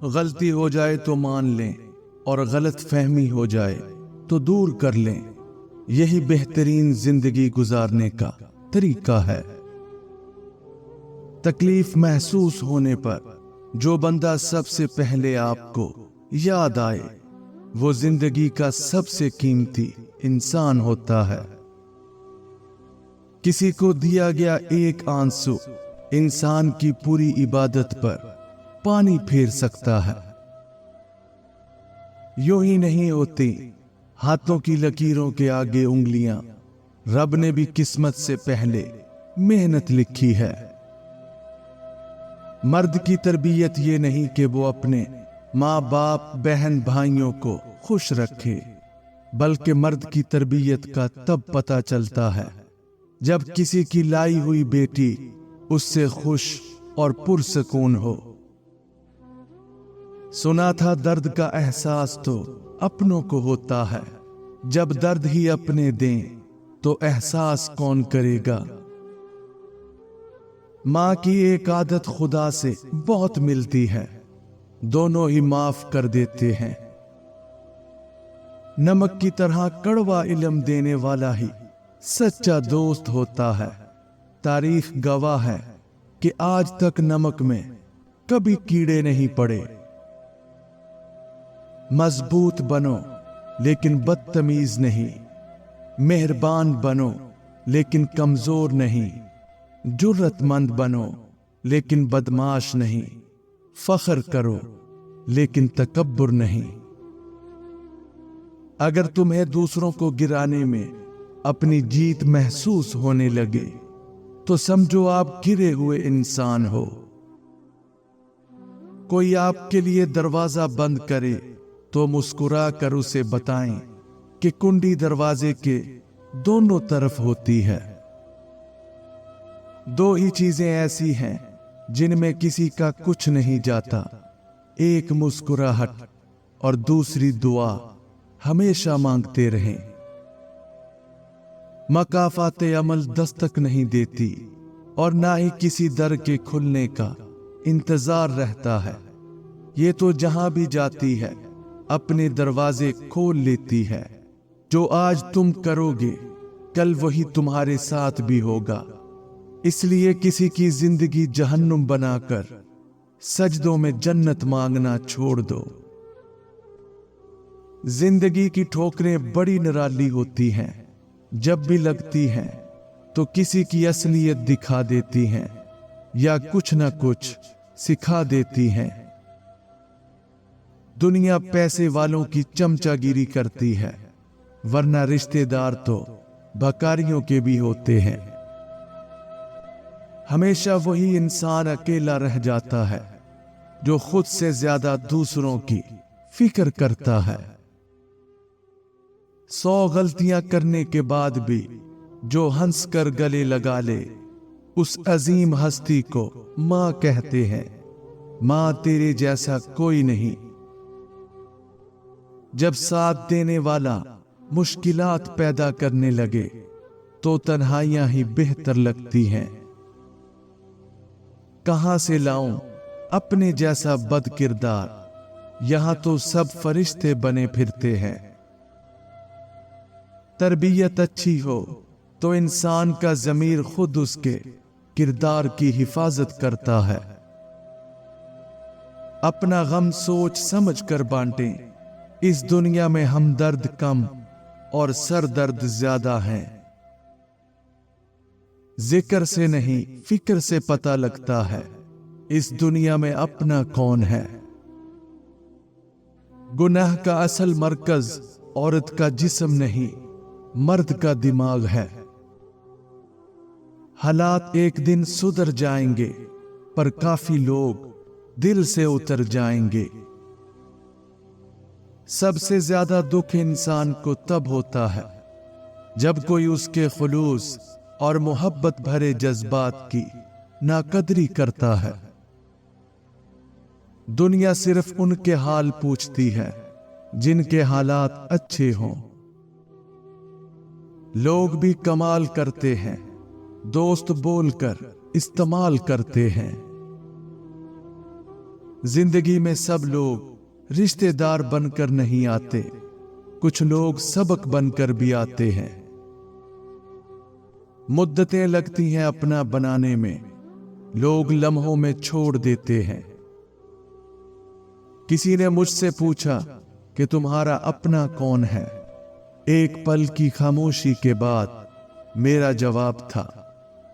غلطی ہو جائے تو مان لیں اور غلط فہمی ہو جائے تو دور کر لیں۔ یہی بہترین زندگی گزارنے کا طریقہ ہے۔ تکلیف محسوس ہونے پر جو بندہ سب سے پہلے آپ کو یاد آئے وہ زندگی کا سب سے قیمتی انسان ہوتا ہے۔ کسی کو دیا گیا ایک آنسو انسان کی پوری عبادت پر پانی پھیر سکتا ہے۔ یوں ہی نہیں ہوتی ہاتھوں کی لکیروں کے آگے انگلیاں، رب نے بھی قسمت سے پہلے محنت لکھی ہے۔ مرد کی تربیت یہ نہیں کہ وہ اپنے ماں باپ بہن بھائیوں کو خوش رکھے، بلکہ مرد کی تربیت کا تب پتہ چلتا ہے جب کسی کی لائی ہوئی بیٹی اس سے خوش اور پرسکون ہو۔ سنا تھا درد کا احساس تو اپنوں کو ہوتا ہے، جب درد ہی اپنے دیں تو احساس کون کرے گا۔ ماں کی ایک عادت خدا سے بہت ملتی ہے، دونوں ہی معاف کر دیتے ہیں۔ نمک کی طرح کڑوا علم دینے والا ہی سچا دوست ہوتا ہے۔ تاریخ گواہ ہے کہ آج تک نمک میں کبھی کیڑے نہیں پڑے۔ مضبوط بنو لیکن بدتمیز نہیں، مہربان بنو لیکن کمزور نہیں، جرت مند بنو لیکن بدمعاش نہیں، فخر کرو لیکن تکبر نہیں۔ اگر تمہیں دوسروں کو گرانے میں اپنی جیت محسوس ہونے لگے تو سمجھو آپ گرے ہوئے انسان ہو۔ کوئی آپ کے لیے دروازہ بند کرے تو مسکرا کر اسے بتائیں کہ کنڈی دروازے کے دونوں طرف ہوتی ہے۔ دو ہی چیزیں ایسی ہیں جن میں کسی کا کچھ نہیں جاتا، ایک مسکراہٹ اور دوسری دعا۔ ہمیشہ مانگتے رہیں۔ مکافات عمل دستک نہیں دیتی اور نہ ہی کسی در کے کھلنے کا انتظار رہتا ہے، یہ تو جہاں بھی جاتی ہے اپنے دروازے کھول لیتی ہے۔ جو آج تم کرو گے کل وہی تمہارے ساتھ بھی ہوگا، اس لیے کسی کی زندگی جہنم بنا کر سجدوں میں جنت مانگنا چھوڑ دو۔ زندگی کی ٹھوکریں بڑی نرالی ہوتی ہیں، جب بھی لگتی ہیں تو کسی کی اصلیت دکھا دیتی ہیں یا کچھ نہ کچھ سکھا دیتی ہیں۔ دنیا پیسے والوں کی چمچہ گیری کرتی ہے، ورنہ رشتہ دار تو بھکاریوں کے بھی ہوتے ہیں۔ ہمیشہ وہی انسان اکیلا رہ جاتا ہے جو خود سے زیادہ دوسروں کی فکر کرتا ہے۔ 100 غلطیاں کرنے کے بعد بھی جو ہنس کر گلے لگا لے اس عظیم ہستی کو ماں کہتے ہیں۔ ماں تیرے جیسا کوئی نہیں۔ جب ساتھ دینے والا مشکلات پیدا کرنے لگے تو تنہائیاں ہی بہتر لگتی ہیں۔ کہاں سے لاؤں اپنے جیسا بد کردار، یہاں تو سب فرشتے بنے پھرتے ہیں۔ تربیت اچھی ہو تو انسان کا ضمیر خود اس کے کردار کی حفاظت کرتا ہے۔ اپنا غم سوچ سمجھ کر بانٹیں، اس دنیا میں ہمدرد کم اور سر درد زیادہ ہیں۔ ذکر سے نہیں فکر سے پتہ لگتا ہے اس دنیا میں اپنا کون ہے۔ گناہ کا اصل مرکز عورت کا جسم نہیں، مرد کا دماغ ہے۔ حالات ایک دن سدھر جائیں گے پر کافی لوگ دل سے اتر جائیں گے۔ سب سے زیادہ دکھ انسان کو تب ہوتا ہے جب کوئی اس کے خلوص اور محبت بھرے جذبات کی ناقدری کرتا ہے۔ دنیا صرف ان کے حال پوچھتی ہے جن کے حالات اچھے ہوں۔ لوگ بھی کمال کرتے ہیں، دوست بول کر استعمال کرتے ہیں۔ जिंदगी में सब लोग रिश्तेदार बनकर नहीं आते, कुछ लोग सबक बनकर भी आते हैं। मुद्दतें लगती हैं अपना बनाने में, लोग लम्हों में छोड़ देते हैं। किसी ने मुझसे पूछा कि तुम्हारा अपना कौन है। एक पल की खामोशी के बाद मेरा जवाब था,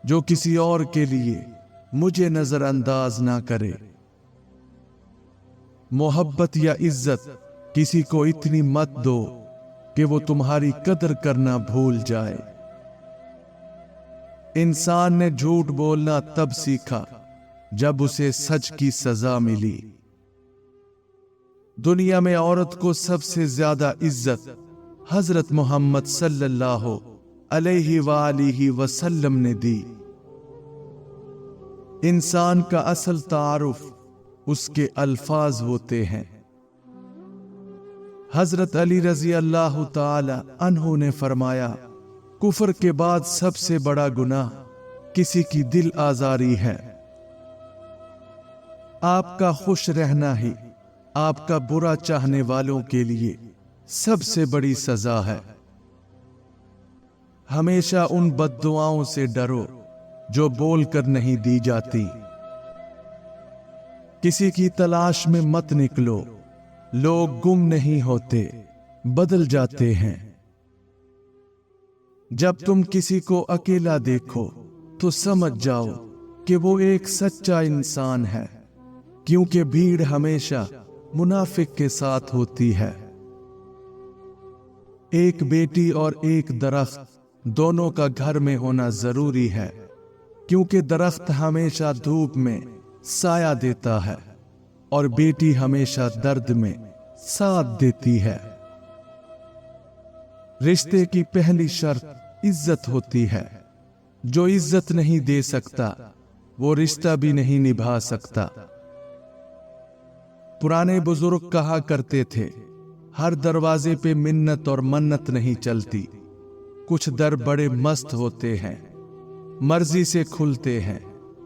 जो किसी और के लिए मुझे नजरअंदाज ना करे। मोहब्बत या इज्जत किसी को इतनी मत दो कि वो तुम्हारी कदर करना भूल जाए। इंसान ने झूठ बोलना तब सीखा जब उसे सच की सजा मिली। दुनिया में औरत को सबसे ज्यादा इज्जत हजरत मोहम्मद सल्लल्लाहु अलैहि वसल्लम ने दी। इंसान का असल तारुफ उसके अल्फाज होते हैं। हजरत अली रजी अल्लाह ताला अन्हु ने फरमाया, कुफर के बाद सबसे बड़ा गुनाह किसी की दिल आजारी है। आपका खुश रहना ही आपका बुरा चाहने वालों के लिए सबसे बड़ी सजा है। हमेशा उन बद्दुआओं से डरो जो बोलकर नहीं दी जाती। किसी की तलाश में मत निकलो, लोग गुम नहीं होते, बदल जाते हैं। जब तुम किसी को अकेला देखो तो समझ जाओ कि वो एक सच्चा इंसान है, क्योंकि भीड़ हमेशा मुनाफिक के साथ होती है। एक बेटी और एक दरख्त दोनों का घर में होना जरूरी है, क्योंकि दरख्त हमेशा धूप में साया देता है और बेटी हमेशा दर्द में साथ देती है। रिश्ते की पहली शर्त इज्जत होती है। जो इज्जत नहीं दे सकता वो रिश्ता भी नहीं निभा सकता। पुराने बुजुर्ग कहा करते थे, हर दरवाजे पे मिन्नत और मन्नत नहीं चलती। कुछ दर बड़े मस्त होते हैं, मर्जी से खुलते हैं।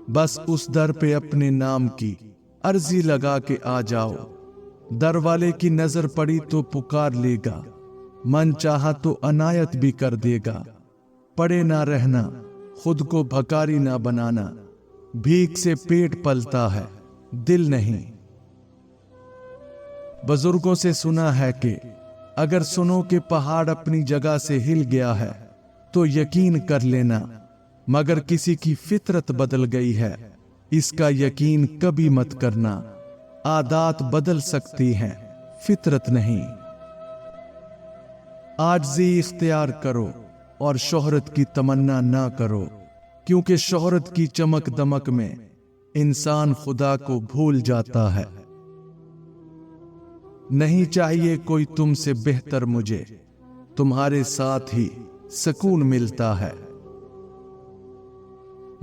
बस उस दर पे अपने नाम की अर्जी लगा के आ जाओ। दर वाले की नजर पड़ी तो पुकार लेगा, मन चाहा तो अनायत भी कर देगा। पड़े ना रहना, खुद को भकारी ना बनाना। भीख से पेट पलता है, दिल नहीं। बुजुर्गों से सुना है कि अगर सुनो कि पहाड़ अपनी जगह से हिल गया है तो यकीन कर लेना, मगर किसी की फितरत बदल गई है इसका यकीन कभी मत करना। आदात बदल सकती हैं, फितरत नहीं। आजिज़ी इख्तियार करो और शोहरत की तमन्ना ना करो, क्योंकि शोहरत की चमक दमक में इंसान खुदा को भूल जाता है। नहीं चाहिए कोई तुमसे बेहतर मुझे, तुम्हारे साथ ही सुकून मिलता है।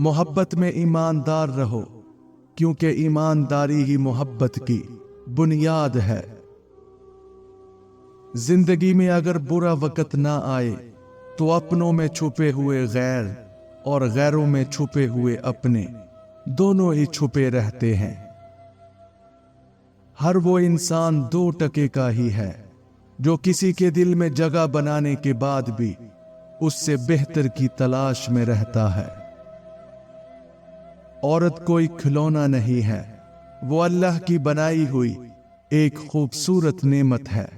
मोहब्बत में ईमानदार रहो, क्योंकि ईमानदारी ही मोहब्बत की बुनियाद है। जिंदगी में अगर बुरा वक्त ना आए तो अपनों में छुपे हुए गैर और गैरों में छुपे हुए अपने दोनों ही छुपे रहते हैं। हर वो इंसान 2 टके का ही है जो किसी के दिल में जगह बनाने के बाद भी उससे बेहतर की तलाश में रहता है। औरत कोई खिलौना नहीं है, वो अल्लाह की बनाई हुई एक खूबसूरत नेमत है,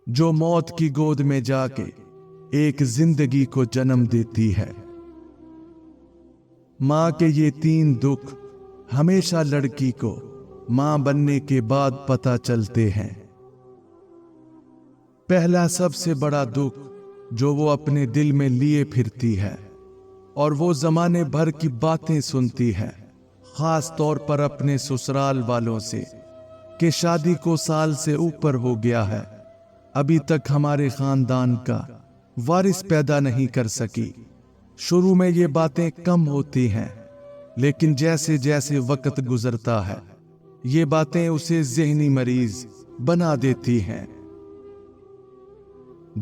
जो मौत की गोद में जाके एक जिंदगी को जन्म देती है। मां के ये 3 दुख हमेशा लड़की को मां बनने के बाद पता चलते हैं। पहला सबसे बड़ा दुख जो वो अपने दिल में लिए फिरती है, और वो जमाने भर की बातें सुनती है, खास तौर पर अपने ससुराल वालों से, कि शादी को साल से ऊपर हो गया है, अभी तक हमारे खानदान का वारिस पैदा नहीं कर सकी। शुरू में ये बातें कम होती हैं, लेकिन जैसे जैसे वक्त गुजरता है ये बातें उसे ज़हनी मरीज बना देती हैं।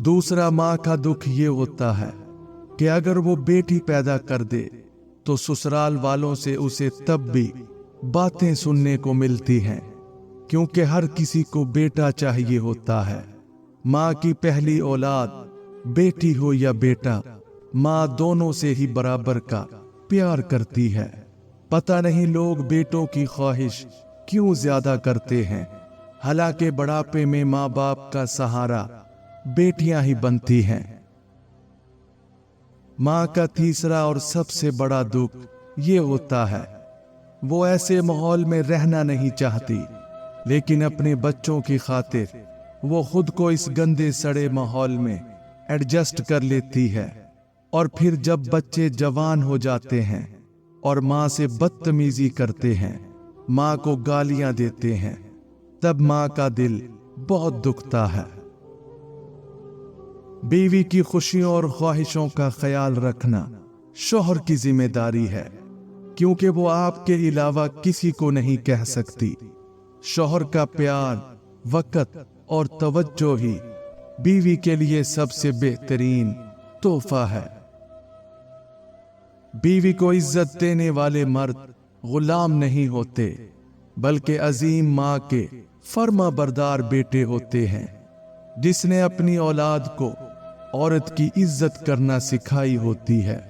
दूसरा मां का दुख ये होता है कि अगर वो बेटी पैदा कर दे तो ससुराल वालों से उसे तब भी बातें सुनने को मिलती हैं क्योंकि हर किसी को बेटा चाहिए होता है। माँ की पहली औलाद बेटी हो या बेटा, माँ दोनों से ही बराबर का प्यार करती है। पता नहीं लोग बेटों की ख्वाहिश क्यों ज्यादा करते हैं, हालांकि बुढ़ापे में माँ बाप का सहारा बेटियां ही बनती हैं। माँ का तीसरा और सबसे बड़ा दुख ये होता है, वो ऐसे माहौल में रहना नहीं चाहती, लेकिन अपने बच्चों की खातिर वो खुद को इस गंदे सड़े माहौल में एडजस्ट कर लेती है। और फिर जब बच्चे जवान हो जाते हैं और माँ से बदतमीजी करते हैं, माँ को गालियां देते हैं, तब माँ का दिल बहुत दुखता है। बीवी की खुशियों और ख्वाहिशों का ख्याल रखना शौहर की जिम्मेदारी है, क्योंकि वो आपके अलावा किसी को नहीं कह सकती। शौहर का प्यार, वक़्त और तवज्जो ही बीवी के लिए सबसे बेहतरीन तोहफा है। बीवी को इज्जत देने वाले मर्द गुलाम नहीं होते, बल्कि अजीम माँ के फर्मा बरदार बेटे होते हैं, जिसने अपनी औलाद को औरत की इज्जत करना सिखाई होती है।